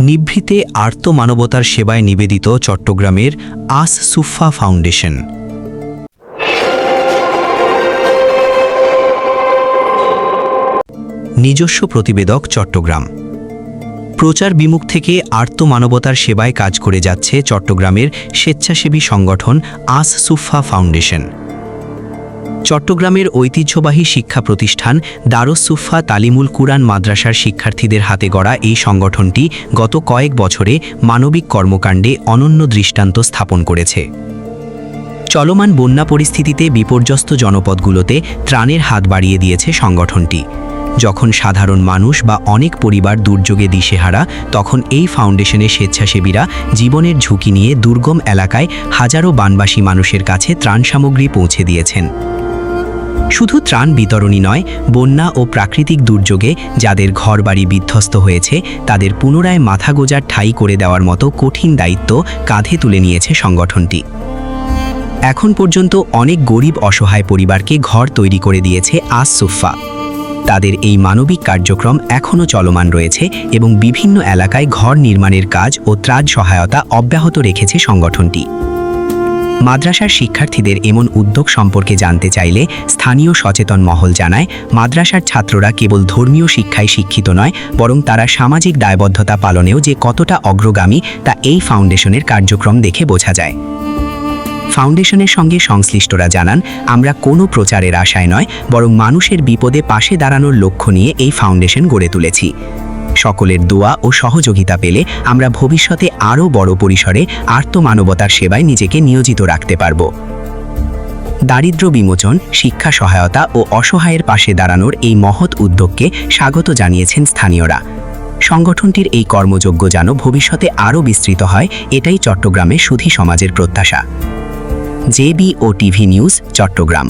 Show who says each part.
Speaker 1: নিভৃতে আর্ত মানবতার সেবায় নিবেদিত চট্টগ্রামের আস সুফা ফাউন্ডেশন। নিজস্ব প্রতিবেদক চট্টগ্রাম। প্রচার বিমুখ থেকে আর্ত মানবতার সেবায় কাজ করে যাচ্ছে চট্টগ্রামের স্বেচ্ছাসেবী সংগঠন আস সুফা ফাউন্ডেশন। চট্টগ্রামের ঐতিহ্যবাহী শিক্ষা প্রতিষ্ঠান দারুস সুফা তালিমুল কুরআন মাদ্রাসার শিক্ষার্থীদের হাতে গড়া এই সংগঠনটি গত কয়েক বছরে মানবিক কর্মকাণ্ডে অনন্য দৃষ্টান্ত স্থাপন করেছে। চলমান বন্যা পরিস্থিতিতে বিপর্যস্ত জনপদগুলোতে ত্রাণের হাত বাড়িয়ে দিয়েছে সংগঠনটি। যখন সাধারণ মানুষ বা অনেক পরিবার দুর্যোগে দিশেহারা, তখন এই ফাউন্ডেশনের স্বেচ্ছাসেবীরা জীবনের ঝুঁকি নিয়ে দুর্গম এলাকায় হাজারো বানবাসী মানুষের কাছে ত্রাণ সামগ্রী পৌঁছে দিয়েছেন। শুধু ত্রাণ বিতরণই নয়, বন্যা ও প্রাকৃতিক দুর্যোগে যাদের ঘরবাড়ি বিধ্বস্ত হয়েছে তাদের পুনরায় মাথা গোঁজার ঠাঁই করে দেওয়ার মতো কঠিন দায়িত্ব কাঁধে তুলে নিয়েছে সংগঠনটি। এখন পর্যন্ত অনেক গরিব অসহায় পরিবারকে ঘর তৈরি করে দিয়েছে আস সুফা। তাদের এই মানবিক কার্যক্রম এখনও চলমান রয়েছে এবং বিভিন্ন এলাকায় ঘর নির্মাণের কাজ ও ত্রাণ সহায়তা অব্যাহত রেখেছে সংগঠনটি। মাদ্রাসার শিক্ষার্থীদের এমন উদ্যোগ সম্পর্কে জানতে চাইলে স্থানীয় সচেতন মহল জানায়, মাদ্রাসার ছাত্ররা কেবল ধর্মীয় শিক্ষায় শিক্ষিত নয়, বরং তারা সামাজিক দায়বদ্ধতা পালনেও যে কতটা অগ্রগামী তা এই ফাউন্ডেশনের কার্যক্রম দেখে বোঝা যায়। ফাউন্ডেশনের সঙ্গে সংশ্লিষ্টরা জানান, আমরা কোনো প্রচারের আশায় নয়, বরং মানুষের বিপদে পাশে দাঁড়ানোর লক্ষ্য নিয়ে এই ফাউন্ডেশন গড়ে তুলেছি। সকলের দোয়া ও সহযোগিতা পেলে আমরা ভবিষ্যতে আরও বড় পরিসরে আর্ত মানবতার সেবায় নিজেকে নিয়োজিত রাখতে পারব। দারিদ্র্য বিমোচন, শিক্ষা সহায়তা ও অসহায়ের পাশে দাঁড়ানোর এই মহৎ উদ্যোগকে স্বাগত জানিয়েছেন স্থানীয়রা। সংগঠনটির এই কর্মযজ্ঞ যেন ভবিষ্যতে আরও বিস্তৃত হয়, এটাই চট্টগ্রামের সুধী সমাজের প্রত্যাশা। JBO TV news, Chittagong.